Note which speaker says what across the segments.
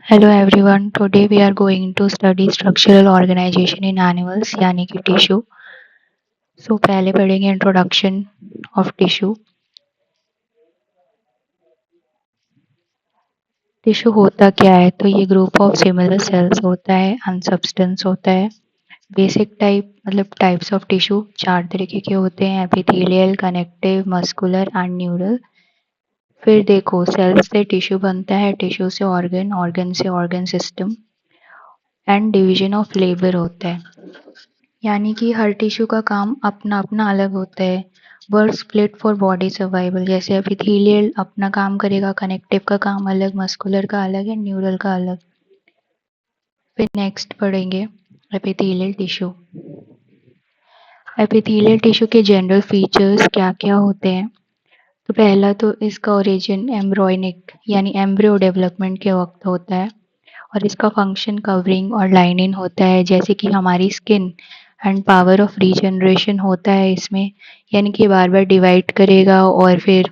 Speaker 1: Hello everyone. Today we are going to study structural organization in animals यानी कि tissue. पहले पढ़ेंगे introduction of tissue. Tissue होता क्या है? तो ये ग्रुप ऑफ सिमिलर सेल्स होता है, अनसब्सटेंस होता है. बेसिक टाइप मतलब टाइप्स ऑफ टिश्यू 4 तरीके के होते हैं: epithelial, connective, muscular and neural. फिर देखो, सेल्स से टिश्यू बनता है, टिश्यू से ऑर्गन, ऑर्गन से organ system and division of labour होता है. यानी कि हर टिश्यू का काम अपना अपना अलग होता है. Work split for body survival. जैसे एपिथेलियल अपना काम करेगा, कनेक्टिव का काम अलग, मस्कुलर का अलग है, न्यूरल का अलग. फिर नेक्स्ट पढ़ेंगे एपिथेलियल टिश्यू. एपिथेलियल टिश्यू के जनरल फीचर्स क्या क्या होते हैं? तो पहला तो इसका ओरिजिन एम्ब्रॉयनिक यानी एम्ब्रियो डेवलपमेंट के वक्त होता है, और इसका फंक्शन कवरिंग और लाइनिंग होता है, जैसे कि हमारी skin. And power of regeneration होता है इसमें, यानी कि बार बार डिवाइड करेगा और फिर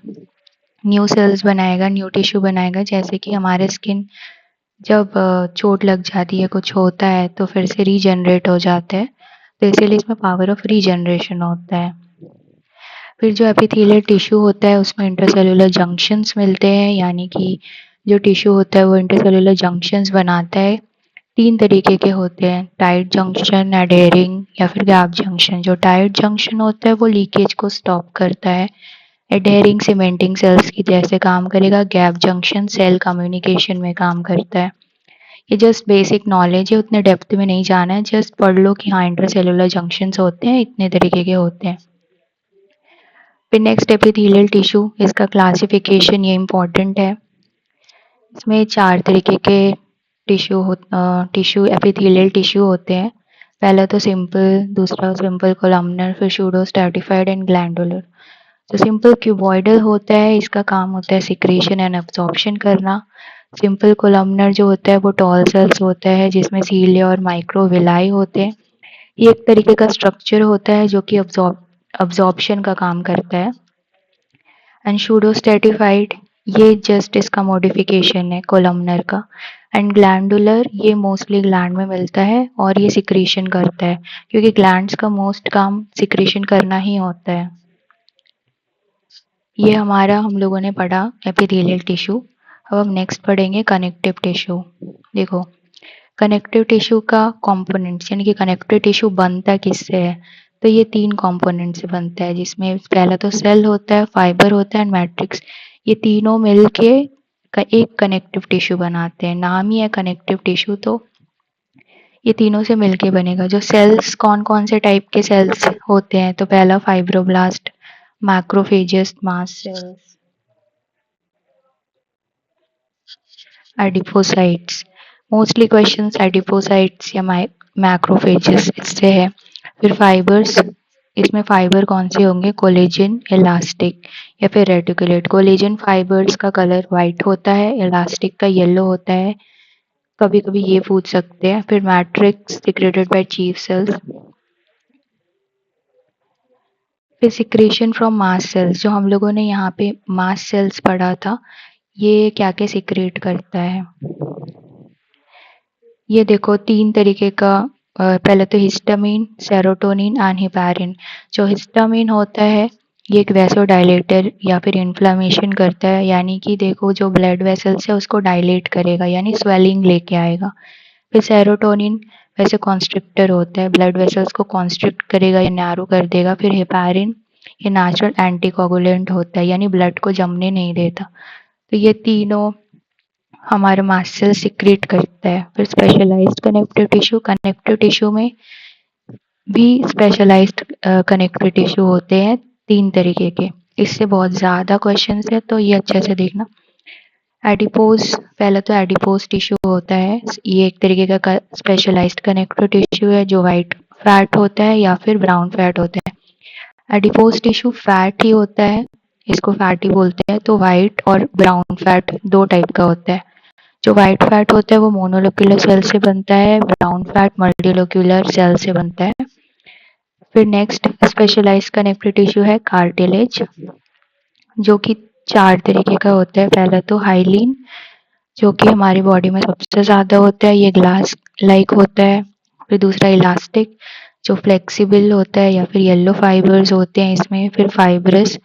Speaker 1: न्यू सेल्स बनाएगा, न्यू टिश्यू बनाएगा. जैसे कि हमारे स्किन जब चोट लग जाती है, कुछ होता है, तो फिर से रीजनरेट हो जाता है. तो इसीलिए इसमें पावर ऑफ रीजनरेशन होता है. फिर जो एपिथेलियल टिश्यू होता है उसमें इंटरसेलुलर जंक्शंस मिलते हैं, यानी कि जो टिश्यू होता है वो इंटरसेलुलर जंक्शंस बनाता है. 3 तरीके के होते हैं: टाइट जंक्शन, एडहेरिंग या फिर गैप जंक्शन. जो टाइट जंक्शन होता है वो लीकेज को स्टॉप करता है. एडहेरिंग सीमेंटिंग सेल्स की जैसे काम करेगा. गैप जंक्शन सेल कम्युनिकेशन में काम करता है. ये जस्ट बेसिक नॉलेज है, उतने डेप्थ में नहीं जाना है, जस्ट पढ़ लो कि हाँ इंटरसेलुलर जंक्शंस होते हैं, इतने तरीके के होते हैं. फिर नेक्स्ट एपिथेलियल टिश्यू, इसका क्लासिफिकेशन ये इम्पॉर्टेंट है. इसमें 4 तरीके के टिश्यू एपिथेलियल टिश्यू होते हैं. पहला तो सिंपल, दूसरा सिंपल कोलमनर, फिर सूडो स्ट्रैटिफाइड एंड ग्लैंडुलर. तो सिंपल क्यूबॉइडल होता है, इसका काम होता है सिक्रीशन एंड एब्जॉर्प्शन करना. सिंपल कोलमनर जो होता है वो टॉल सेल्स होता है, जिसमें सीलिया और माइक्रोविलाई होते हैं. ये एक तरीके का स्ट्रक्चर होता है जो कि अब्जॉर्प्शन का काम करता है. एंड सूडो स्ट्रैटिफाइड, ये जस्ट इसका मॉडिफिकेशन है कोलमनर का. एंड ग्लैंडुलर, ये मोस्टली ग्लैंड में मिलता है और ये सिक्रीशन करता है, क्योंकि ग्लैंड्स का मोस्ट काम सिक्रीशन करना ही होता है. ये हमारा हम लोगों ने पढ़ा एपिथेलियल टिश्यू. अब हम नेक्स्ट पढ़ेंगे कनेक्टिव टिश्यू. देखो, कनेक्टिव टिश्यू का कंपोनेंट्स, यानी कि कनेक्टिव टिश्यू बनता किससे है? तो ये 3 कंपोनेंट से बनता है, जिसमें पहला तो सेल होता है, फाइबर होता है एंड मैट्रिक्स. ये तीनों मिलके एक कनेक्टिव टिश्यू बनाते हैं. नाम ही है कनेक्टिव टिश्यू, तो ये तीनों से मिलके बनेगा. जो सेल्स कौन कौन से टाइप के सेल्स होते हैं? तो पहला fibroblast, macrophages, mast cells, adipocytes. Mostly questions adipocytes या मैक्रोफेजेस इससे है. फिर फाइबर्स, इसमें फाइबर कौन से होंगे? कोलेजन, इलास्टिक या फिर रेटिकुलेट. कोलेजन फाइबर्स का कलर वाइट होता है, इलास्टिक का येलो होता है. कभी कभी ये पूछ सकते हैं. फिर matrix secreted by chief cells. फिर सिक्रेशन फ्रॉम मास्ट सेल्स, जो हम लोगों ने यहाँ पे मास्ट सेल्स पढ़ा था, ये क्या क्या सिक्रेट करता है? ये देखो 3 तरीके का. पहले तो हिस्टामिन, सेरोटोनिन एंड हिपैरिन. जो हिस्टामिन होता है ये एक वैसोडाइलेटर या फिर इन्फ्लामेशन करता है, यानी कि देखो जो ब्लड वेसल्स है उसको डायलेट करेगा, यानी स्वेलिंग लेके आएगा. फिर सेरोटोनिन वैसे कॉन्स्ट्रिक्टर होता है, ब्लड वेसल्स को कॉन्स्ट्रिक्ट करेगा या नैरो कर देगा. फिर हिपैरिन, ये नेचुरल एंटीकोगुलेंट होता है, यानी ब्लड को जमने नहीं देता. तो ये तीनों हमारे मास्ट सेल सिक्रेट करता है. फिर स्पेशलाइज्ड कनेक्टिव टिश्यू में भी स्पेशलाइज्ड कनेक्टिव टिश्यू होते हैं 3 तरीके के. इससे बहुत ज़्यादा क्वेश्चंस है, तो ये अच्छे से देखना. एडिपोज, पहले तो एडिपोज टिश्यू होता है, ये एक तरीके का स्पेशलाइज्ड कनेक्टिव टिश्यू है, जो वाइट फैट होता है या फिर ब्राउन फैट होता है. एडिपोज टिश्यू फैट ही होता है, इसको फैट ही बोलते हैं. तो वाइट और ब्राउन फैट 2 टाइप का होता है. जो वाइट फैट होता है वो मोनोलोक्यूलर सेल से बनता है, ब्राउन फैट मल्टीलोक्यूलर सेल से बनता है. फिर नेक्स्ट स्पेशलाइज्ड कनेक्टिव टिश्यू है कार्टिलेज, जो कि 4 तरीके का होता है. पहला तो हाइलीन, जो कि हमारी बॉडी में सबसे ज़्यादा होता है, ये ग्लास लाइक होता है। फिर दूसरा इलास्टिक, जो फ्लेक्सिबल होता है, या फिर येलो फाइबर्स होते हैं इसमें। फिर फाइब्रस,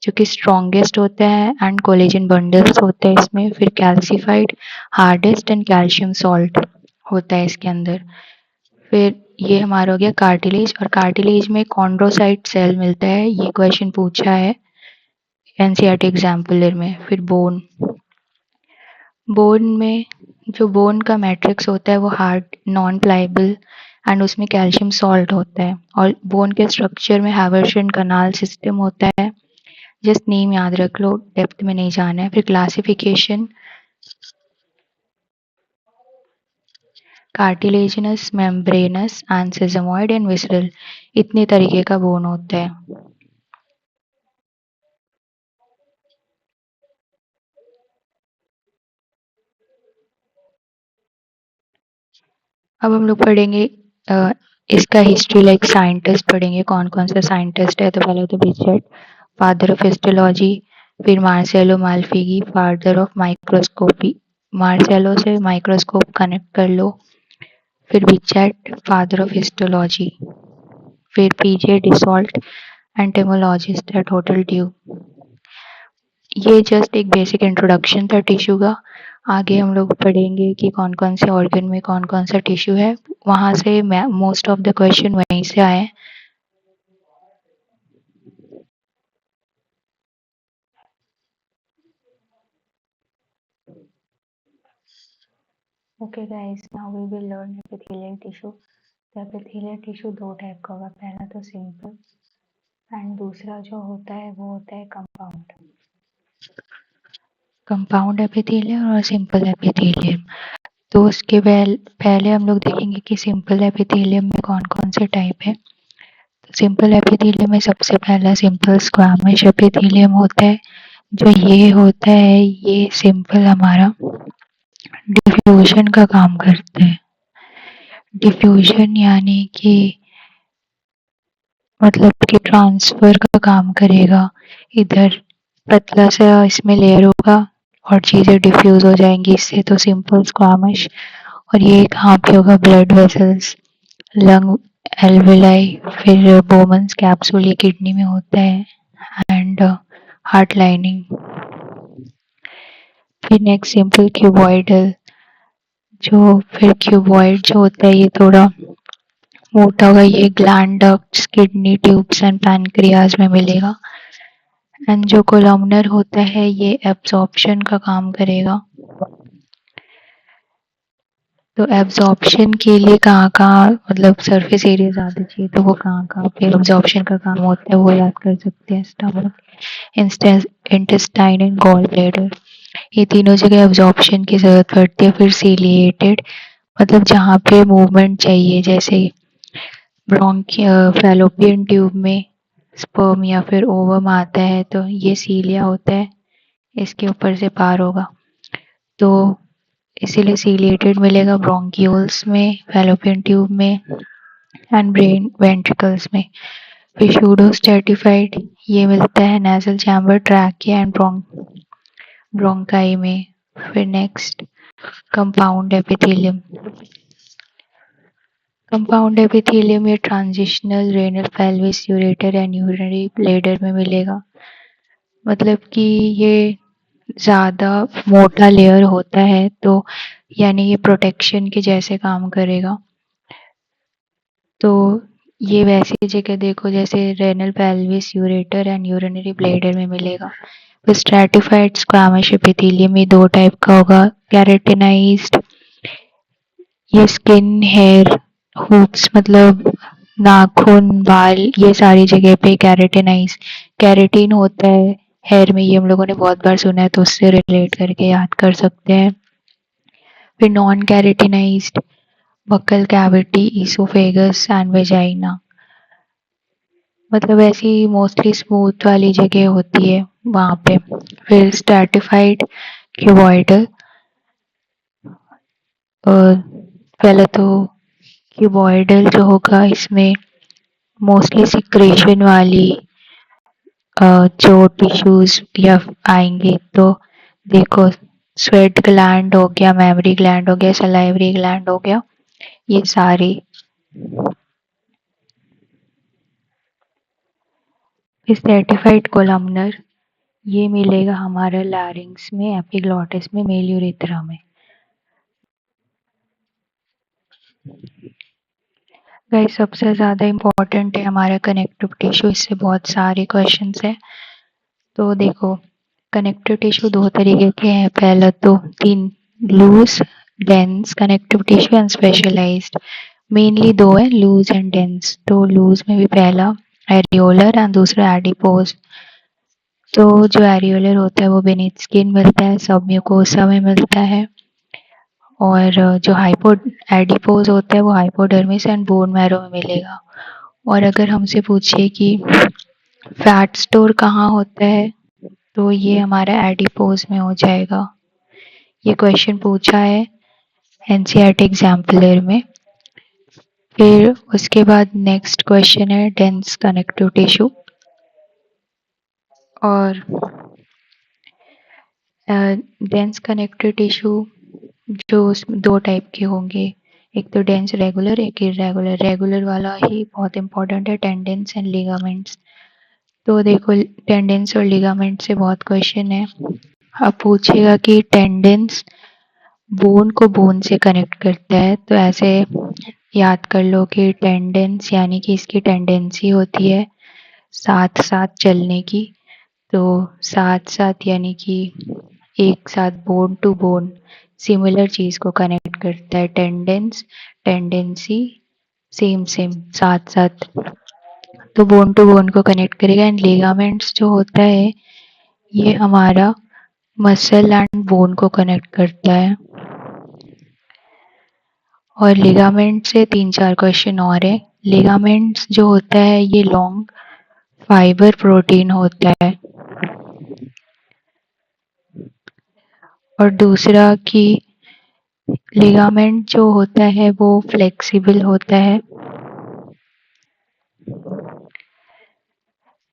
Speaker 1: जो कि स्ट्रॉन्गेस्ट होता है, एंड कोलेजन बंडल्स होते हैं इसमें। फिर calcified, hardest and calcium salt होता है इसके अंदर। फिर ये हमारा हो गया कार्टिलेज, और कार्टिलेज में कॉन्ड्रोसाइट सेल मिलता है, ये क्वेश्चन पूछा है एनसीईआरटी एग्जाम्पलर में। फिर बोन, बोन में जो बोन का मैट्रिक्स होता है वो हार्ड, नॉन प्लाइबल, एंड उसमें कैल्शियम सॉल्ट होता है। और बोन के स्ट्रक्चर में हैवर्शन कनाल सिस्टम होता है। जस्ट नेम याद रख लो, डेप्थ में नहीं जाना है। फिर classification, cartilaginous, membranous, and sesamoid and visceral, इतने तरीके का बोन होता है। अब हम लोग पढ़ेंगे इसका हिस्ट्री, लाइक साइंटिस्ट पढ़ेंगे, कौन कौन सा साइंटिस्ट है। तो पहले तो बिचेट, फादर ऑफ हिस्टोलॉजी। फिर Marcello Malpighi, father of microscopy, Marcello से माइक्रोस्कोप कनेक्ट कर लो। फिर बिचेट, फादर ऑफ हिस्टोलॉजी। फिर पीजे डिसॉल्ट, एंटेमोलॉजिस्ट है टोटल ट्यूब। ये जस्ट एक बेसिक इंट्रोडक्शन था टिश्यू का। आगे हम लोग पढ़ेंगे कि कौन कौन से ऑर्गन में कौन कौन सा टिश्यू है। वहाँ से मोस्ट ऑफ द क्वेश्चन वहीं से आए। Okay guys, now we will learn epithelial tissue. तो एपिथेलियल टिश्यू दो टाइप का होगा, पहला तो सिंपल, एंड दूसरा जो होता है वो होता है कंपाउंड। कंपाउंड एपिथेलियम और सिंपल एपिथेलियम। तो उसके पहले हम लोग देखेंगे कि सिंपल एपिथेलियम में कौन कौन से टाइप है। तो सिंपल एपिथेलियम में सबसे पहला सिंपल स्क्वैमिश एपिथेलियम होता है। जो ये होता है, ये सिंपल हमारा डिफ्यूजन का काम करते हैं। डिफ्यूजन यानी कि मतलब कि ट्रांसफर का काम करेगा। इधर पतला सा इसमें लेयर होगा और चीज़ें डिफ्यूज हो जाएंगी इससे, तो सिंपल स्क्वैमिश। और ये कहाँ पे होगा, ब्लड वेसल्स, लंग, एल्वेलाई, फिर बोमन्स कैप्सूल, ये किडनी में होता है, एंड हार्ट लाइनिंग। फिर नेक्स्ट सिंपल क्यूबॉइडल, जो फिर क्यूबॉइड जो होता है ये थोड़ा मोटा होगा, ये gland ducts, kidney tubes and pancreas में मिलेगा। एंड जो कोलमनर होता है ये एब्जॉर्प्शन का काम करेगा। तो एब्जॉर्प्शन के लिए कहाँ-कहाँ मतलब सरफेस एरिया ज़्यादा चाहिए, तो वो कहाँ-कहाँ पे एब्जॉर्प्शन का काम होता है वो याद कर सकते हैं। Stomach, intestine and gall bladder, ये तीनों जगह एब्जॉर्प्शन की ज़रूरत पड़ती है। फिर सीलिएटेड, मतलब जहाँ पे मूवमेंट चाहिए, जैसे फैलोपियन ट्यूब में स्पर्म या फिर ओवम आता है तो ये सीलिया होता है, इसके ऊपर से पार होगा, तो इसीलिए सीलिएटेड मिलेगा ब्रोंकियोल्स में, फैलोपियन ट्यूब में, एंड ब्रेन वेंट्रिकल्स में। फिर सूडो स्ट्रैटिफाइड, ये मिलता है nasal chamber, trachea and bronchi में। फिर next compound epithelium. Compound epithelium ये transitional renal pelvis ureter and urinary bladder में मिलेगा। मतलब कि ये ज़्यादा मोटा लेयर होता है, तो यानी ये प्रोटेक्शन के जैसे काम करेगा। तो ये वैसी जगह देखो जैसे renal pelvis ureter and urinary bladder में मिलेगा। फिर स्ट्रैटिफाइड स्क्वैमिश एपिथेलियम ये दो टाइप का होगा, कैरेटिनाइज्ड, ये स्किन, हेयर, हुप्स मतलब नाखून, बाल, ये सारी जगह पे कैरेटिनाइज, कैरेटीन होता है हेयर में, ये हम लोगों ने बहुत बार सुना है तो उससे रिलेट करके याद कर सकते हैं। फिर non keratinised, buccal cavity, oesophagus and vagina, मतलब ऐसी मोस्टली स्मूथ वाली जगह होती है वहाँ पे। फिर स्ट्रैटिफाइड क्यूबॉइडल, और पहले तो क्यूबॉइडल जो होगा इसमें मोस्टली सिक्रेशन वाली जो टिश्यूज या आएंगे, तो देखो स्वेट ग्लैंड हो गया, मेमोरी ग्लैंड हो गया, सलाइवरी ग्लैंड हो गया, ये सारी। स्ट्रैटिफाइड कोलमनर ये मिलेगा हमारे लैरिंग्स में, एपिग्लॉटिस में, मेल यूरेथ्रा में। गाइस सबसे ज़्यादा इम्पोर्टेंट है हमारा कनेक्टिव टिश्यू, इससे बहुत सारे क्वेश्चंस है। तो देखो कनेक्टिव टिश्यू दो तरीके के हैं, पहला तो तीन, loose, dense connective tissue and specialised. Mainly दो है, लूज एंड डेंस। तो लूज में भी पहला एरियोलर एंड दूसरा एडिपोज। तो जो एरियोलर होता है वो बेनीथ स्किन मिलता है, सब म्यूकोसा में मिलता है, और जो हाइपो एडिपोज होता है वो हाइपोडर्मिस एंड बोन मैरो में मिलेगा। और अगर हमसे पूछे कि फैट स्टोर कहाँ होता है, तो ये हमारा एडिपोज में हो जाएगा। ये क्वेश्चन पूछा है एनसीईआरटी एग्जाम्पलर में। फिर उसके बाद नेक्स्ट क्वेश्चन है डेंस कनेक्टिव टिश्यू। और डेंस कनेक्टिव टिश्यू जो उसमें दो टाइप के होंगे, एक तो डेंस रेगुलर, एक इरेगुलर। रेगुलर वाला ही बहुत इंपॉर्टेंट है, टेंडेंस एंड लिगामेंट्स। तो देखो टेंडेंस और लिगामेंट से बहुत क्वेश्चन है। अब पूछेगा कि टेंडेंस बोन को बोन से कनेक्ट करता है, तो ऐसे याद कर लो कि टेंडेंस यानी कि इसकी टेंडेंसी होती है साथ साथ चलने की। तो साथ साथ यानी कि एक साथ बोन टू बोन सिमिलर चीज को कनेक्ट करता है। टेंडेंस, टेंडेंसी, सेम सेम, साथ साथ, तो बोन टू बोन को कनेक्ट करेगा। एंड लिगामेंट्स जो होता है ये हमारा मसल एंड बोन को कनेक्ट करता है। और लिगामेंट से तीन चार क्वेश्चन और है। लिगामेंट्स जो होता है ये लॉन्ग फाइबर प्रोटीन होता है। और दूसरा कि लिगामेंट जो होता है वो फ्लेक्सिबल होता है।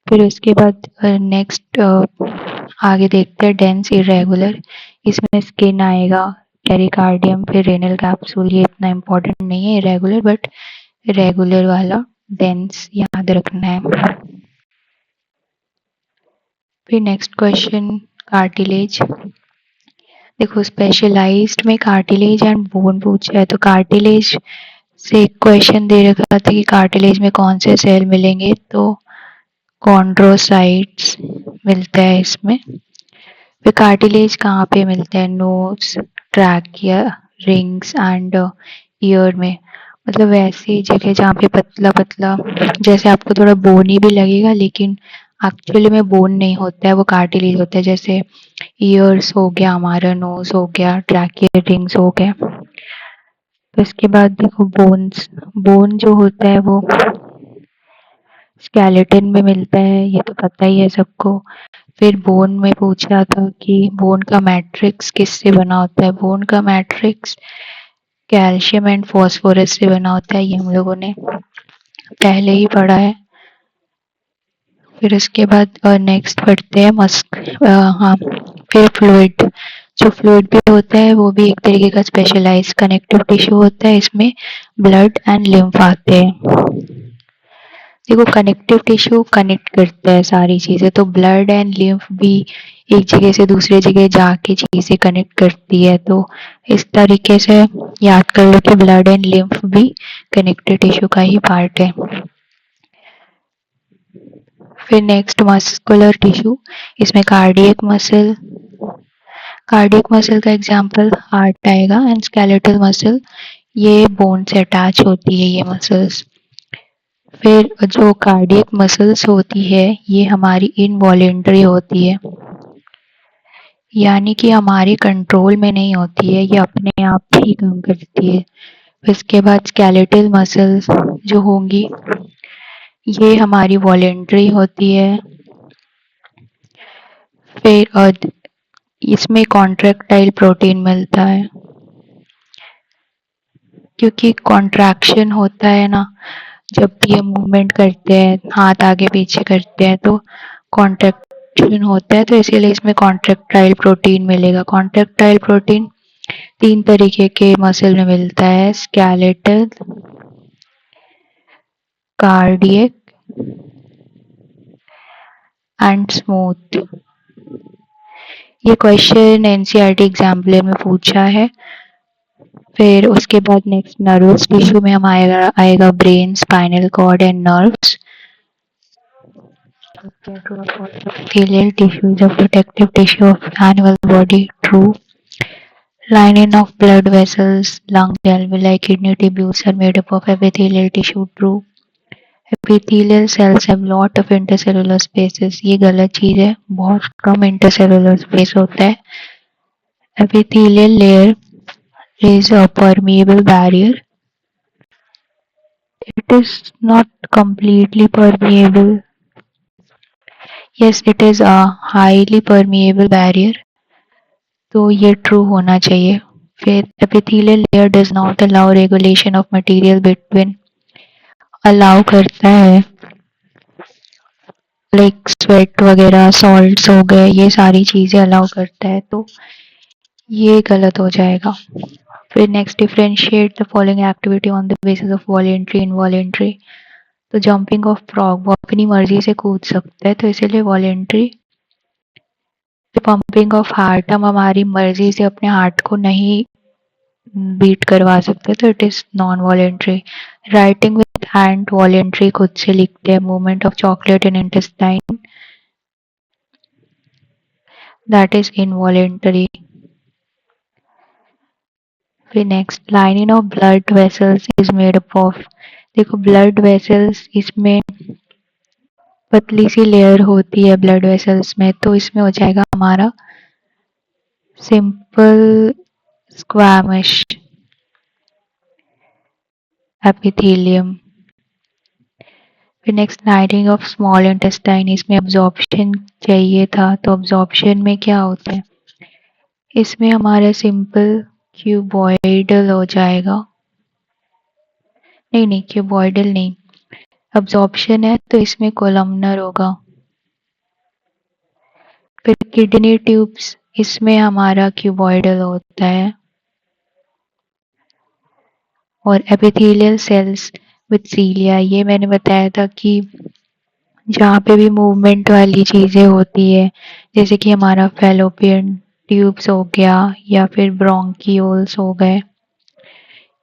Speaker 1: फिर उसके बाद नेक्स्ट आगे देखते हैं डेंस इरेगुलर। इसमें स्किन आएगा, पेरिकार्डियम, फिर रेनल कैप्सूल। ये इतना इम्पोर्टेंट नहीं है इरेगुलर, बट रेगुलर वाला डेंस याद रखना है। फिर नेक्स्ट क्वेश्चन कार्टिलेज। देखो स्पेशलाइज्ड में कार्टिलेज एंड बोन पूछा है, तो कार्टिलेज से एक क्वेश्चन दे रखा था कि कार्टिलेज में कौन से सेल मिलेंगे, तो कॉन्ड्रोसाइट्स मिलता है इसमें। फिर कार्टिलेज कहाँ पे मिलता है, nose, trachea, rings and ear में। मतलब वैसी जगह जहाँ पे पतला पतला, जैसे आपको थोड़ा बोनी भी लगेगा लेकिन एक्चुअली में बोन नहीं होता है, वो कार्टिलेज होता है। जैसे ईयर्स हो गया हमारा, नोज हो गया, ट्रैकिया, रिंग्स हो गया। तो इसके बाद देखो बोन्स, बोन जो होता है वो स्केलेटन में मिलता है, ये तो पता ही है सबको। फिर बोन में पूछा था कि बोन का मैट्रिक्स किससे बना होता है। बोन का मैट्रिक्स कैल्शियम एंड फॉस्फोरस से बना होता है, ये हम लोगों ने पहले ही पढ़ा है। फिर उसके बाद नेक्स्ट पढ़ते हैं मस्क, हाँ, फिर फ्लूइड। जो फ्लूइड भी होता है वो भी एक तरीके का स्पेशलाइज्ड कनेक्टिव टिश्यू होता है, इसमें ब्लड एंड लिम्फ आते हैं। देखो कनेक्टिव टिश्यू कनेक्ट करता है सारी चीजें, तो ब्लड एंड लिम्फ भी एक जगह से दूसरी जगह जाके चीजें कनेक्ट करती है। तो इस तरीके से याद कर लो कि ब्लड एंड लिम्फ भी कनेक्टिव टिश्यू का ही पार्ट है। फिर नेक्स्ट मस्कुलर टिश्यू, इसमें कार्डियक मसल, कार्डियक मसल का एग्जांपल हार्ट आएगा। एंड स्केलेटल मसल, ये बोन से अटैच होती है ये मसल्स। फिर जो कार्डियक मसल्स होती है ये हमारी इनवॉलेंटरी होती है, यानी कि हमारे कंट्रोल में नहीं होती है, ये अपने आप ही काम करती है। इसके बाद स्केलेटल मसल्स जो होंगी ये हमारी वॉलेंटरी होती है। फिर इसमें कॉन्ट्रैक्टाइल प्रोटीन मिलता है, क्योंकि कॉन्ट्रैक्शन होता है ना, जब भी हम मूवमेंट करते हैं, हाथ आगे पीछे करते हैं, तो कॉन्ट्रैक्ट कॉन्ट्रैक्शन होता है, तो इसीलिए इसमें कॉन्ट्रैक्टाइल प्रोटीन मिलेगा। कॉन्ट्रैक्टाइल प्रोटीन 3 तरीके के मसल में मिलता है, स्केलेटल, कार्डियक एंड स्मूथ। ये क्वेश्चन एनसीईआरटी एग्जाम्पलर में पूछा है। फिर उसके बाद नेक्स्ट नर्वस टिश्यू में हम आएगा brain, spinal cord and nerves. Epithelial tissue is a protective tissue of animal body. True. Lining of blood vessels, lung alveoli, kidney tubules are made up of epithelial tissue. True. Epithelial cells have lot of intercellular spaces. ये गलत चीज है, बहुत कम intercellular space होता है। Epithelial layer is a permeable barrier. It is not completely permeable. Yes, it is a highly permeable barrier. तो ये true होना चाहिए। फिर epithelial layer does not allow regulation of material between, allow करता है like sweat वगैरह, salts हो गए, ये सारी चीज़ें अलाउ करता है, तो ये गलत हो जाएगा। फिर next, differentiate the following activity on the basis of voluntary, involuntary. तो जंपिंग ऑफ फ्रॉग, वो अपनी मर्जी से कूद सकता है, तो इसीलिए वॉलेंट्री। पंपिंग ऑफ हार्ट, हम हमारी मर्जी से अपने हार्ट को नहीं बीट करवा सकते, तो it is non voluntary. Writing with hand, voluntary, खुद से लिखते हैं। Movement of chocolate in intestine, that is involuntary. फिर next, lining of blood vessels is made up of. देखो ब्लड वेसल्स, इसमें पतली सी लेयर होती है ब्लड वेसल्स में, तो इसमें हो जाएगा हमारा सिंपल स्क्वैमिश एपिथेलियम। फिर next, lining of small intestine, इसमें अब्जॉर्प्शन चाहिए था, तो अब्जॉर्प्शन में क्या होता है, इसमें हमारा सिंपल क्यूबॉइडल हो जाएगा। नहीं, क्यूबॉइडल नहीं, अब्जॉर्प्शन है तो इसमें कोलमनर होगा। फिर किडनी ट्यूब्स, इसमें हमारा क्यूबॉइडल होता है। और एपिथेलियल सेल्स विद सीलिया, ये मैंने बताया था कि जहाँ पे भी मूवमेंट वाली चीज़ें होती है, जैसे कि हमारा फैलोपियन ट्यूब्स हो गया या फिर ब्रोंकियोल्स हो गए,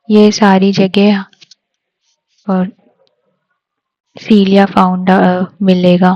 Speaker 1: ये सारी जगह और सीलिया फाउंड मिलेगा।